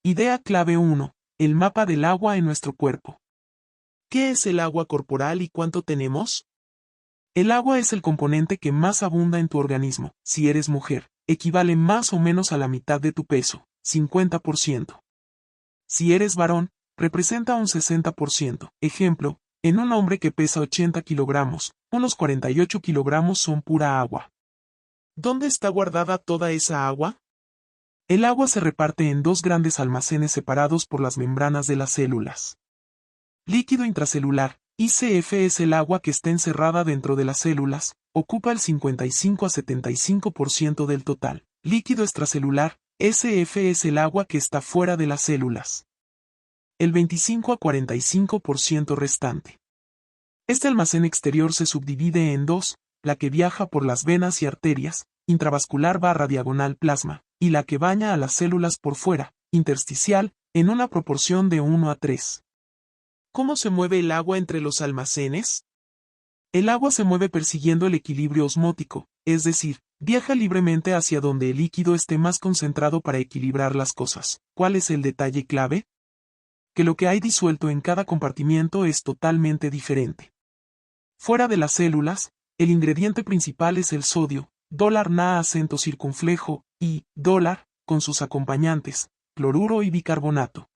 Idea clave 1. El mapa del agua en nuestro cuerpo. ¿Qué es el agua corporal y cuánto tenemos? El agua es el componente que más abunda en tu organismo. Si eres mujer, equivale más o menos a la mitad de tu peso, 50%. Si eres varón, representa un 60%. Ejemplo, en un hombre que pesa 80 kilogramos, unos 48 kilogramos son pura agua. ¿Dónde está guardada toda esa agua? El agua se reparte en dos grandes almacenes separados por las membranas de las células. Líquido intracelular, ICF, es el agua que está encerrada dentro de las células, ocupa el 55 a 75% del total. Líquido extracelular, SF, es el agua que está fuera de las células. El 25 a 45% restante. Este almacén exterior se subdivide en dos, la que viaja por las venas y arterias, intravascular / diagonal plasma, y la que baña a las células por fuera, intersticial, en una proporción de 1 a 3. ¿Cómo se mueve el agua entre los almacenes? El agua se mueve persiguiendo el equilibrio osmótico, es decir, viaja libremente hacia donde el líquido esté más concentrado para equilibrar las cosas. ¿Cuál es el detalle clave? Que lo que hay disuelto en cada compartimiento es totalmente diferente. Fuera de las células, el ingrediente principal es el sodio, $Na acento circunflejo, y $, con sus acompañantes, cloruro y bicarbonato.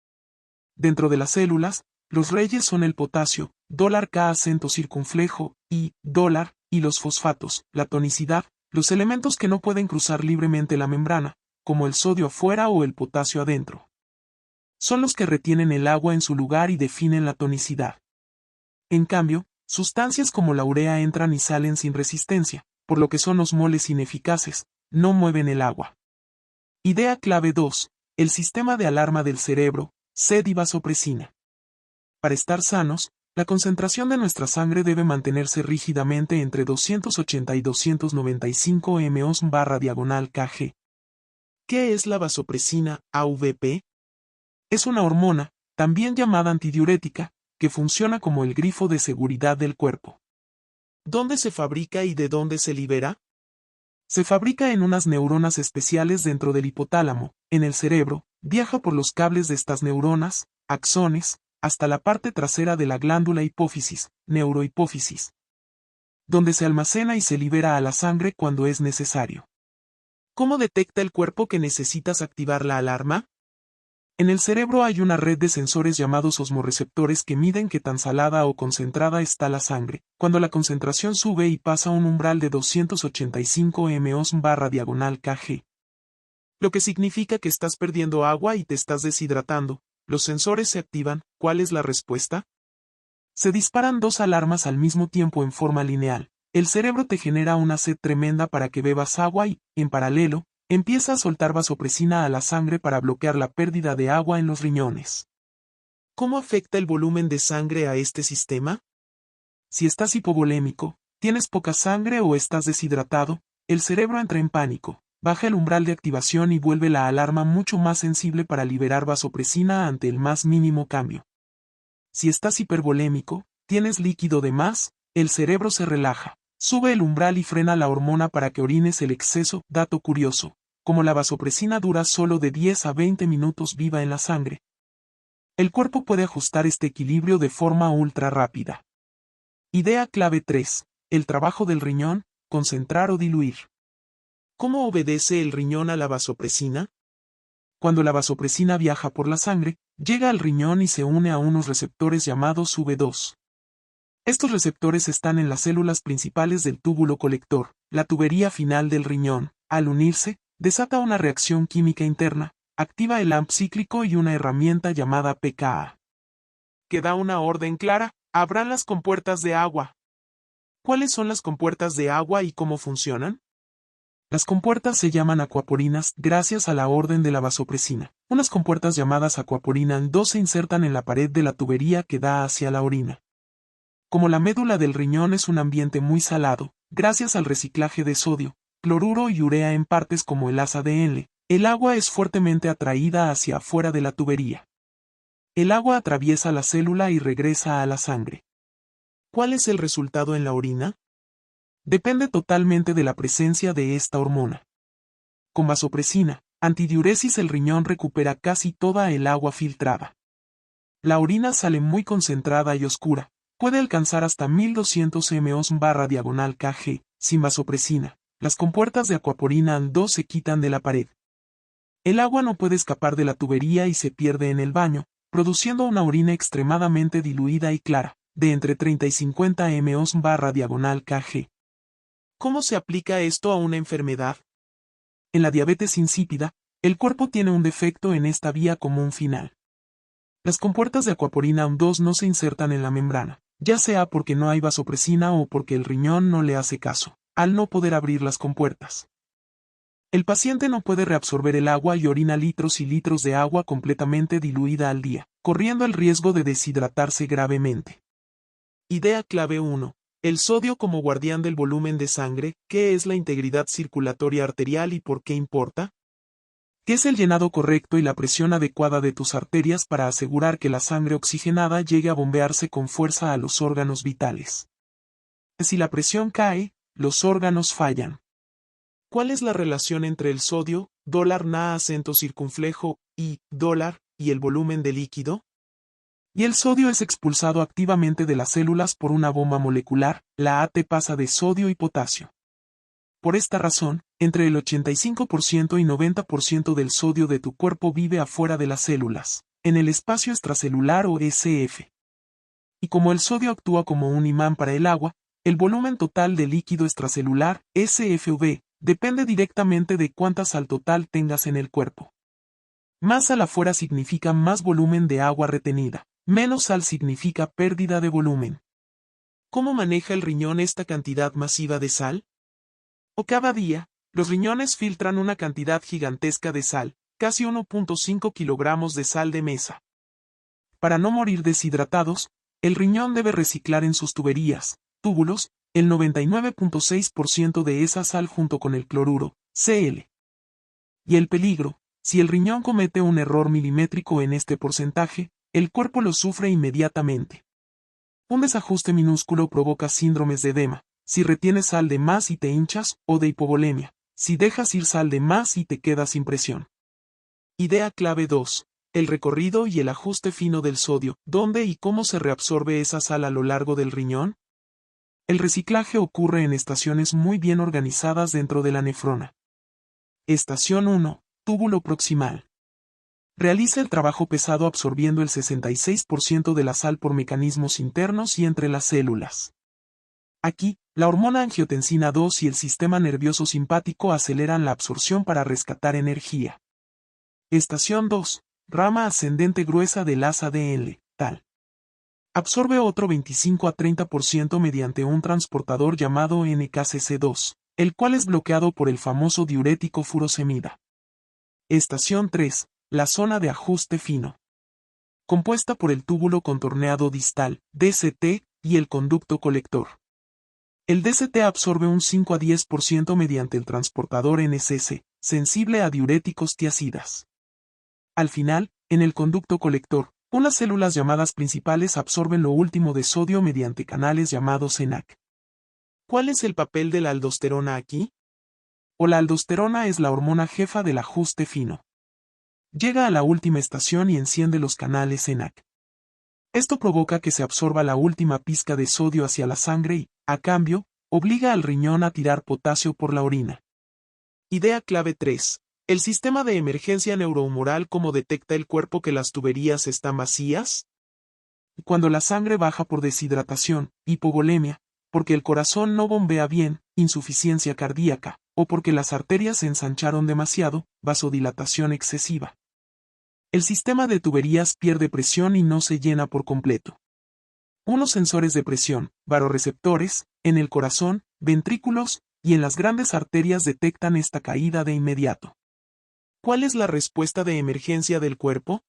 Dentro de las células, los reyes son el potasio, $K acento circunflejo, y $, y los fosfatos, la tonicidad, los elementos que no pueden cruzar libremente la membrana, como el sodio afuera o el potasio adentro. Son los que retienen el agua en su lugar y definen la tonicidad. En cambio, sustancias como la urea entran y salen sin resistencia, por lo que son osmoles ineficaces, no mueven el agua. Idea clave 2. El sistema de alarma del cerebro, sed y vasopresina. Para estar sanos, la concentración de nuestra sangre debe mantenerse rígidamente entre 280 y 295 mOs / diagonal kg. ¿Qué es la vasopresina, AVP? Es una hormona, también llamada antidiurética, que funciona como el grifo de seguridad del cuerpo. ¿Dónde se fabrica y de dónde se libera? Se fabrica en unas neuronas especiales dentro del hipotálamo, en el cerebro, viaja por los cables de estas neuronas, axones, hasta la parte trasera de la glándula hipófisis, neurohipófisis, donde se almacena y se libera a la sangre cuando es necesario. ¿Cómo detecta el cuerpo que necesitas activar la alarma? En el cerebro hay una red de sensores llamados osmorreceptores que miden qué tan salada o concentrada está la sangre. Cuando la concentración sube y pasa un umbral de 285 mOs / diagonal kg, lo que significa que estás perdiendo agua y te estás deshidratando, los sensores se activan. ¿Cuál es la respuesta? Se disparan dos alarmas al mismo tiempo en forma lineal. El cerebro te genera una sed tremenda para que bebas agua y, en paralelo, empieza a soltar vasopresina a la sangre para bloquear la pérdida de agua en los riñones. ¿Cómo afecta el volumen de sangre a este sistema? Si estás hipovolémico, tienes poca sangre o estás deshidratado, el cerebro entra en pánico, baja el umbral de activación y vuelve la alarma mucho más sensible para liberar vasopresina ante el más mínimo cambio. Si estás hipervolémico, tienes líquido de más, el cerebro se relaja, sube el umbral y frena la hormona para que orines el exceso. Dato curioso, como la vasopresina dura solo de 10 a 20 minutos viva en la sangre, el cuerpo puede ajustar este equilibrio de forma ultra rápida. Idea clave 3. El trabajo del riñón, concentrar o diluir. ¿Cómo obedece el riñón a la vasopresina? Cuando la vasopresina viaja por la sangre, llega al riñón y se une a unos receptores llamados V2. Estos receptores están en las células principales del túbulo colector, la tubería final del riñón. Al unirse, desata una reacción química interna, activa el AMP cíclico y una herramienta llamada pKa, que da una orden clara: abran las compuertas de agua. ¿Cuáles son las compuertas de agua y cómo funcionan? Las compuertas se llaman acuaporinas gracias a la orden de la vasopresina. Unas compuertas llamadas acuaporina 2 se insertan en la pared de la tubería que da hacia la orina. Como la médula del riñón es un ambiente muy salado, gracias al reciclaje de sodio, cloruro y urea en partes como el asa de Henle, el agua es fuertemente atraída hacia afuera de la tubería. El agua atraviesa la célula y regresa a la sangre. ¿Cuál es el resultado en la orina? Depende totalmente de la presencia de esta hormona. Con vasopresina, Antidiuresis. El riñón recupera casi toda el agua filtrada. La orina sale muy concentrada y oscura. Puede alcanzar hasta 1200 mOs/kg, sin vasopresina. Las compuertas de Aquaporina II se quitan de la pared. El agua no puede escapar de la tubería y se pierde en el baño, produciendo una orina extremadamente diluida y clara, de entre 30 y 50 mOs/kg. ¿Cómo se aplica esto a una enfermedad? En la diabetes insípida, el cuerpo tiene un defecto en esta vía común final. Las compuertas de Aquaporina II no se insertan en la membrana, ya sea porque no hay vasopresina o porque el riñón no le hace caso, al no poder abrir las compuertas. El paciente no puede reabsorber el agua y orina litros y litros de agua completamente diluida al día, corriendo el riesgo de deshidratarse gravemente. Idea clave 1. El sodio como guardián del volumen de sangre. ¿Qué es la integridad circulatoria arterial y por qué importa? ¿Qué es el llenado correcto y la presión adecuada de tus arterias para asegurar que la sangre oxigenada llegue a bombearse con fuerza a los órganos vitales? Si la presión cae, los órganos fallan. ¿Cuál es la relación entre el sodio, $na y dólar, y el volumen de líquido? Y el sodio es expulsado activamente de las células por una bomba molecular, la AT pasa de sodio y potasio. Por esta razón, entre el 85% y 90% del sodio de tu cuerpo vive afuera de las células, en el espacio extracelular o SF. Y como el sodio actúa como un imán para el agua, el volumen total de líquido extracelular, SFV, depende directamente de cuánta sal total tengas en el cuerpo. Más sal afuera significa más volumen de agua retenida, menos sal significa pérdida de volumen. ¿Cómo maneja el riñón esta cantidad masiva de sal? Cada día, los riñones filtran una cantidad gigantesca de sal, casi 1.5 kilogramos de sal de mesa. Para no morir deshidratados, el riñón debe reciclar en sus tuberías, túbulos, el 99.6% de esa sal junto con el cloruro, Cl. Y el peligro, si el riñón comete un error milimétrico en este porcentaje, el cuerpo lo sufre inmediatamente. Un desajuste minúsculo provoca síndromes de edema, si retienes sal de más y te hinchas, o de hipovolemia, si dejas ir sal de más y te quedas sin presión. Idea clave 2. El recorrido y el ajuste fino del sodio. ¿Dónde y cómo se reabsorbe esa sal a lo largo del riñón? El reciclaje ocurre en estaciones muy bien organizadas dentro de la nefrona. Estación 1. Túbulo proximal. Realiza el trabajo pesado absorbiendo el 66% de la sal por mecanismos internos y entre las células. Aquí, la hormona angiotensina 2 y el sistema nervioso simpático aceleran la absorción para rescatar energía. Estación 2. Rama ascendente gruesa del ADL, tal. Absorbe otro 25 a 30% mediante un transportador llamado NKCC2, el cual es bloqueado por el famoso diurético furosemida. Estación 3. La zona de ajuste fino. Compuesta por el túbulo contorneado distal, DCT, y el conducto colector. El DCT absorbe un 5 a 10% mediante el transportador NCC, sensible a diuréticos tiacidas. Al final, en el conducto colector, unas células llamadas principales absorben lo último de sodio mediante canales llamados ENaC. ¿Cuál es el papel de la aldosterona aquí? La aldosterona es la hormona jefa del ajuste fino. Llega a la última estación y enciende los canales ENaC. Esto provoca que se absorba la última pizca de sodio hacia la sangre y, a cambio, obliga al riñón a tirar potasio por la orina. Idea clave 3. ¿El sistema de emergencia neurohumoral cómo detecta el cuerpo que las tuberías están vacías? Cuando la sangre baja por deshidratación, hipovolemia, porque el corazón no bombea bien, insuficiencia cardíaca, o porque las arterias se ensancharon demasiado, vasodilatación excesiva. El sistema de tuberías pierde presión y no se llena por completo. Unos sensores de presión, baroreceptores, en el corazón, ventrículos, y en las grandes arterias detectan esta caída de inmediato. ¿Cuál es la respuesta de emergencia del cuerpo?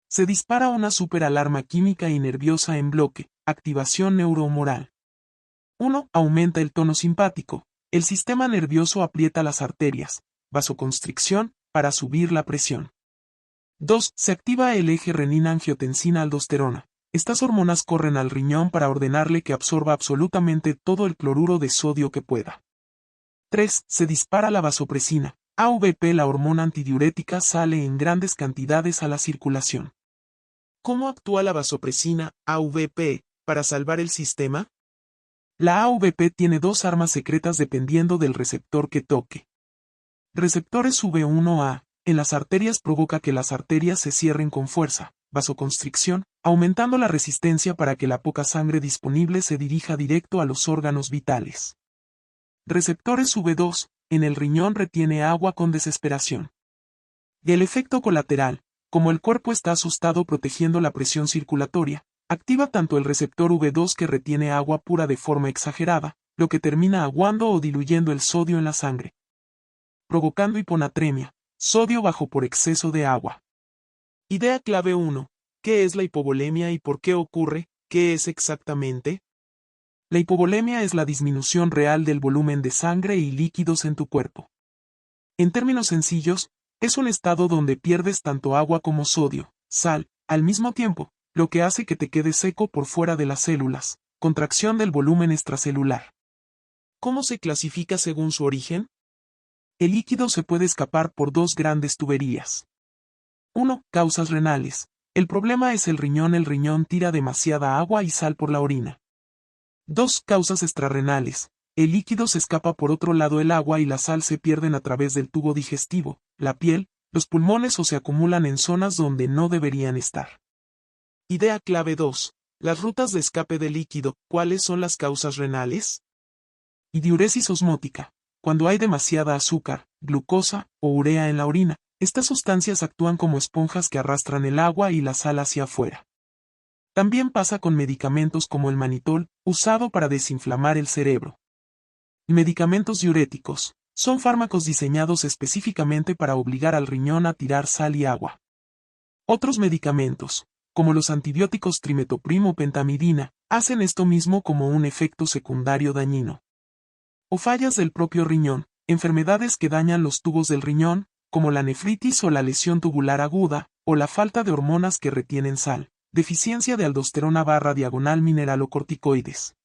Se dispara una superalarma química y nerviosa en bloque, activación neurohumoral. 1. Aumenta el tono simpático. El sistema nervioso aprieta las arterias, vasoconstricción, para subir la presión. 2. Se activa el eje renina-angiotensina-aldosterona. Estas hormonas corren al riñón para ordenarle que absorba absolutamente todo el cloruro de sodio que pueda. 3. Se dispara la vasopresina. AVP, la hormona antidiurética, sale en grandes cantidades a la circulación. ¿Cómo actúa la vasopresina, AVP, para salvar el sistema? La AVP tiene dos armas secretas dependiendo del receptor que toque. Receptores V1A, en las arterias provoca que las arterias se cierren con fuerza, vasoconstricción, aumentando la resistencia para que la poca sangre disponible se dirija directo a los órganos vitales. Receptores V2, en el riñón retiene agua con desesperación. Y el efecto colateral, como el cuerpo está asustado protegiendo la presión circulatoria, activa tanto el receptor V2 que retiene agua pura de forma exagerada, lo que termina aguando o diluyendo el sodio en la sangre, provocando hiponatremia, sodio bajo por exceso de agua. Idea clave 1. ¿Qué es la hipovolemia y por qué ocurre? ¿Qué es exactamente? La hipovolemia es la disminución real del volumen de sangre y líquidos en tu cuerpo. En términos sencillos, es un estado donde pierdes tanto agua como sodio, sal, al mismo tiempo, lo que hace que te quedes seco por fuera de las células, contracción del volumen extracelular. ¿Cómo se clasifica según su origen? El líquido se puede escapar por dos grandes tuberías. 1. Causas renales. El problema es el riñón tira demasiada agua y sal por la orina. 2. Causas extrarrenales. El líquido se escapa por otro lado, el agua y la sal se pierden a través del tubo digestivo, la piel, los pulmones o se acumulan en zonas donde no deberían estar. Idea clave 2. Las rutas de escape de líquido. ¿Cuáles son las causas renales? Y diuresis osmótica. Cuando hay demasiada azúcar, glucosa o urea en la orina, estas sustancias actúan como esponjas que arrastran el agua y la sal hacia afuera. También pasa con medicamentos como el manitol, usado para desinflamar el cerebro. Medicamentos diuréticos. Son fármacos diseñados específicamente para obligar al riñón a tirar sal y agua. Otros medicamentos, como los antibióticos trimetoprim o pentamidina, hacen esto mismo como un efecto secundario dañino. O fallas del propio riñón, enfermedades que dañan los tubos del riñón, como la nefritis o la lesión tubular aguda, o la falta de hormonas que retienen sal, deficiencia de aldosterona / mineralocorticoides.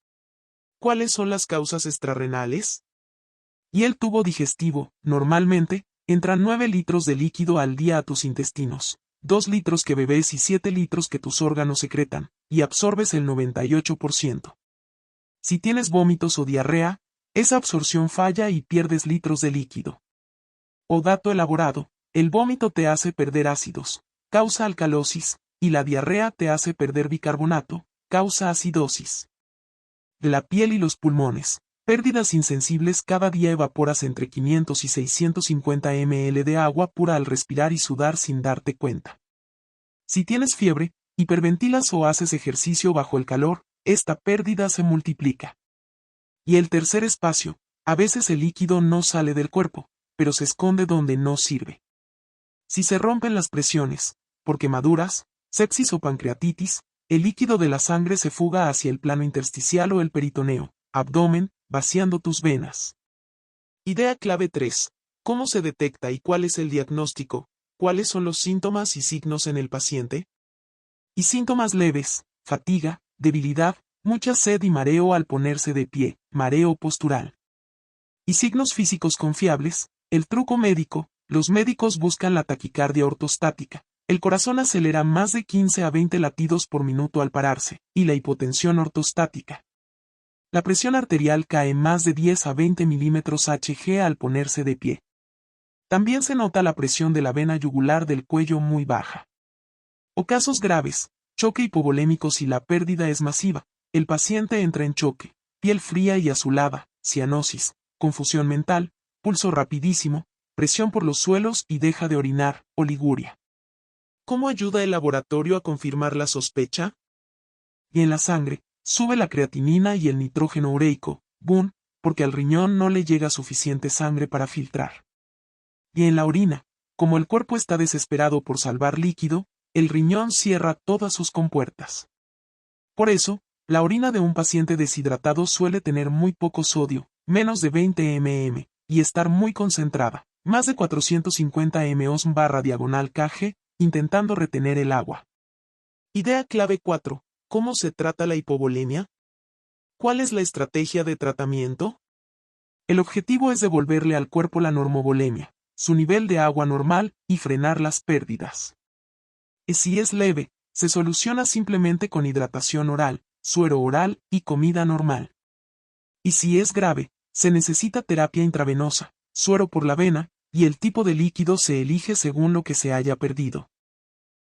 ¿Cuáles son las causas extrarrenales? Y el tubo digestivo, normalmente, entran 9 litros de líquido al día a tus intestinos, 2 litros que bebes y 7 litros que tus órganos secretan, y absorbes el 98%. Si tienes vómitos o diarrea, esa absorción falla y pierdes litros de líquido. O dato elaborado, el vómito te hace perder ácidos, causa alcalosis, y la diarrea te hace perder bicarbonato, causa acidosis. De la piel y los pulmones, pérdidas insensibles, cada día evaporas entre 500 y 650 ml de agua pura al respirar y sudar sin darte cuenta. Si tienes fiebre, hiperventilas o haces ejercicio bajo el calor, esta pérdida se multiplica. Y el tercer espacio, a veces el líquido no sale del cuerpo, pero se esconde donde no sirve. Si se rompen las presiones, por quemaduras, sepsis o pancreatitis, el líquido de la sangre se fuga hacia el plano intersticial o el peritoneo, abdomen, vaciando tus venas. Idea clave 3. ¿Cómo se detecta y cuál es el diagnóstico? ¿Cuáles son los síntomas y signos en el paciente? Y síntomas leves, fatiga, debilidad, mucha sed y mareo al ponerse de pie, mareo postural. Y signos físicos confiables, el truco médico, los médicos buscan la taquicardia ortostática, el corazón acelera más de 15 a 20 latidos por minuto al pararse, y la hipotensión ortostática. La presión arterial cae más de 10 a 20 milímetros Hg al ponerse de pie. También se nota la presión de la vena yugular del cuello muy baja. O casos graves, choque hipovolémico si la pérdida es masiva, el paciente entra en choque, piel fría y azulada, cianosis, confusión mental, pulso rapidísimo, presión por los suelos y deja de orinar, oliguria. ¿Cómo ayuda el laboratorio a confirmar la sospecha? Y en la sangre, sube la creatinina y el nitrógeno ureico, BUN, porque al riñón no le llega suficiente sangre para filtrar. Y en la orina, como el cuerpo está desesperado por salvar líquido, el riñón cierra todas sus compuertas. Por eso, la orina de un paciente deshidratado suele tener muy poco sodio, menos de 20 ml, y estar muy concentrada, más de 450 mOs/kg, intentando retener el agua. Idea clave 4. ¿Cómo se trata la hipovolemia? ¿Cuál es la estrategia de tratamiento? El objetivo es devolverle al cuerpo la normovolemia, su nivel de agua normal y frenar las pérdidas. Y si es leve, se soluciona simplemente con hidratación oral, suero oral y comida normal. Y si es grave, se necesita terapia intravenosa, suero por la vena, y el tipo de líquido se elige según lo que se haya perdido.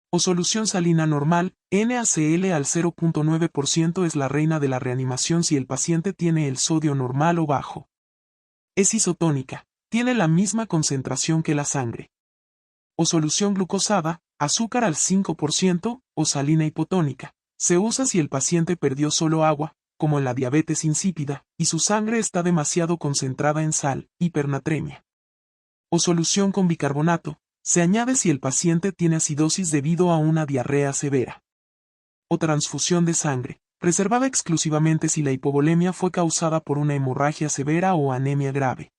O solución salina normal, NaCl al 0.9% es la reina de la reanimación si el paciente tiene el sodio normal o bajo. Es isotónica, tiene la misma concentración que la sangre. O solución glucosada, azúcar al 5%, o salina hipotónica. Se usa si el paciente perdió solo agua, como en la diabetes insípida, y su sangre está demasiado concentrada en sal, hipernatremia. O solución con bicarbonato, se añade si el paciente tiene acidosis debido a una diarrea severa. O transfusión de sangre, reservada exclusivamente si la hipovolemia fue causada por una hemorragia severa o anemia grave.